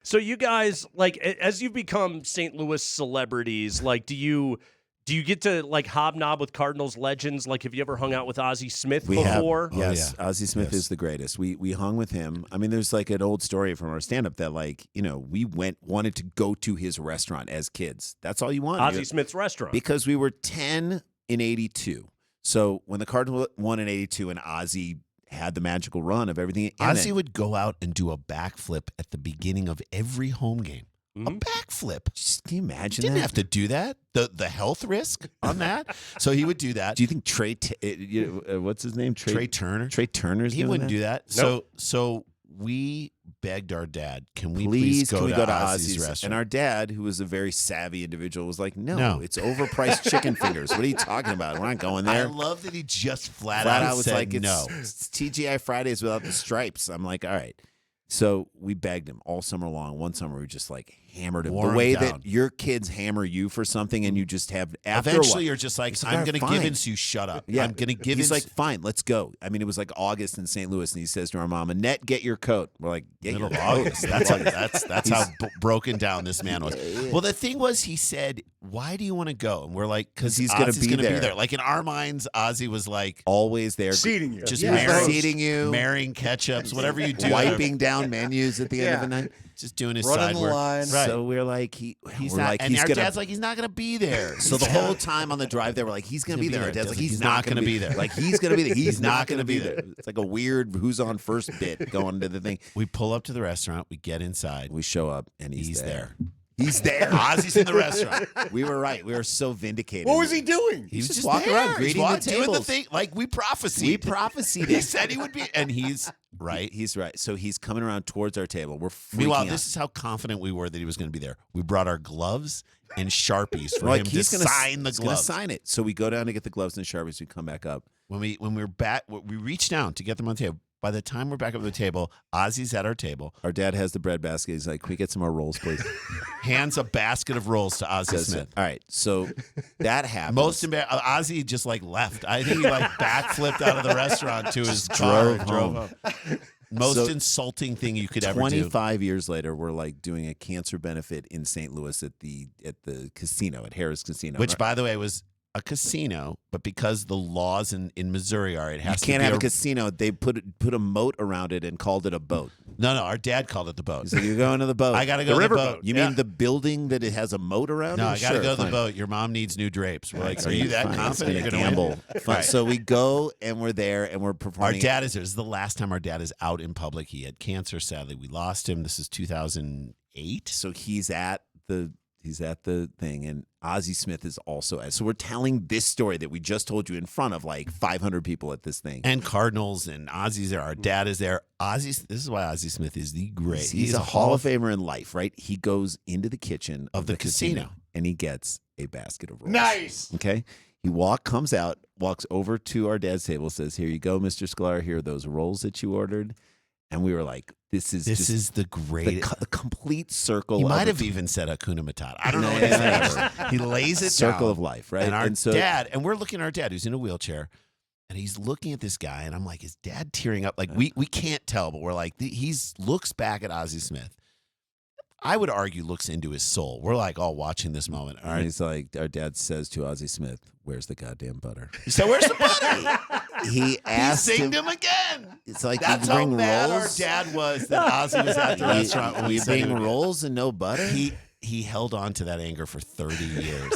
So you guys, like, as you've become St. Louis celebrities, like, do you get to like hobnob with Cardinals legends? Like, have you ever hung out with Ozzie Smith before? Yes, Ozzie Smith is the greatest. We hung with him. I mean, there's like an old story from our stand-up that like, we wanted to go to his restaurant as kids. That's all you wanted. Ozzie Smith's restaurant. Because we were 10 in 82. So when the Cardinals won in 82 and Ozzie had the magical run of everything. Ozzie would go out and do a backflip at the beginning of every home game. Mm-hmm. A backflip. Just, can you imagine Didn't that? have to do that. The health risk on that. So he would do that. Do you think what's his name? Trey Turner. Trey Turner's He doing wouldn't that? do that. Nope. So we begged our dad, can we please go to Ozzie's restaurant? And our dad, who was a very savvy individual, was like, no. It's overpriced chicken fingers. What are you talking about? We're not going there. I love that he just flat out out was said like, no. It's TGI Fridays without the stripes. I'm like, all right. So we begged him all summer long. One summer we just like hammered him. Wore the way him down. that your kids hammer you for something and you just have after Eventually a while, you're just like, it's I'm going to fine. give in, so you shut up. Yeah. I'm going to give in. He's like, fine, let's go. I mean, it was like August in St. Louis, and he says to our mom, Annette, get your coat. We're like, get middle your of coat. August. That's how broken down this man was. Well, the thing was, he said, why do you want to go? And we're like, because he's going to be there. Like in our minds, Ozzie was like, always there. Seating you. just seating you. marrying ketchups, whatever you do. Wiping down menus at the end of the night. Just doing his Running side the work. line. Right. So we're like, He's we're not, like, and he's our gonna, dad's like, he's not going to be there. So the whole time on the drive there, we're like, he's going to be there. Our dad's like, he's not going to be there. Like, he's going to be there. He's not going to be there. It's like a weird who's on first bit going to the thing. We pull up to the restaurant. We get inside. We show up, and he's there. He's there. Ozzie's in the restaurant. We were right. We were so vindicated. What was he doing? He was just walking there. around, greeting He's the doing the tables. thing like we prophesied. We prophesied He it. said he would be, and he's right. He's right. So he's coming around towards our table. We're freaking Meanwhile, out. this is how confident we were that he was going to be there. We brought our gloves and Sharpies for We're him like, to he's gonna sign the he's gonna gloves. sign it. So we go down to get the gloves and Sharpies. We come back up. When we were back, we reached down to get them on the table. By the time we're back up at the table, Ozzie's at our table. Our dad has the bread basket. He's like, can we get some more rolls, please? Hands a basket of rolls to Ozzie Smith. All right. So that happens. Most embarrassing. Ozzie just like left. I think he like backflipped out of the restaurant to his car and drove home. Most insulting thing you could ever do. 25 years later, we're like doing a cancer benefit in St. Louis at the casino, at Harris Casino. Which, by the way, was a casino, but because the laws in Missouri are, it has you can't to be have a casino. They put a moat around it and called it a boat. No, our dad called it the boat. So you're going to the boat. I got to go to the boat. You mean the building that it has a moat around No, it? I got to Sure, go to fine. the boat. Your mom needs new drapes. We're like, So are you that fine, confident it's you're gonna going to gamble? win? Fine. Right. So we go and we're there and we're Our performing. dad is there. This is the last time our dad is out in public. He had cancer. Sadly, we lost him. This is 2008. So he's at the thing, and Ozzie Smith is also at. So we're telling this story that we just told you in front of like 500 people at this thing. And Cardinals and Ozzie's there. Our dad is there. This is why Ozzie Smith is the great. He's a Hall of Famer in life, right? He goes into the kitchen of the casino and he gets a basket of rolls. Nice. Okay. He comes out, walks over to our dad's table, says, "Here you go, Mr. Sklar. Here are those rolls that you ordered." And we were like, this is the great. the complete circle. He of might have even said Hakuna Matata. I don't know what his name is. He lays it circle down. of life, right? And our dad, and we're looking at our dad who's in a wheelchair, and he's looking at this guy, and I'm like, is dad tearing up? Like we can't tell, but we're like, he's looks back at Ozzie Smith. I would argue looks into his soul. We're like all watching this moment. All right. And he's like, our dad says to Ozzie Smith, "Where's the goddamn butter?" So where's the butter? He asked He zinged him again. It's like, That's you how bring mad rolls. our dad was that Ozzie was at the restaurant when we You said he bring would- rolls and no butter. He held on to that anger for 30 years.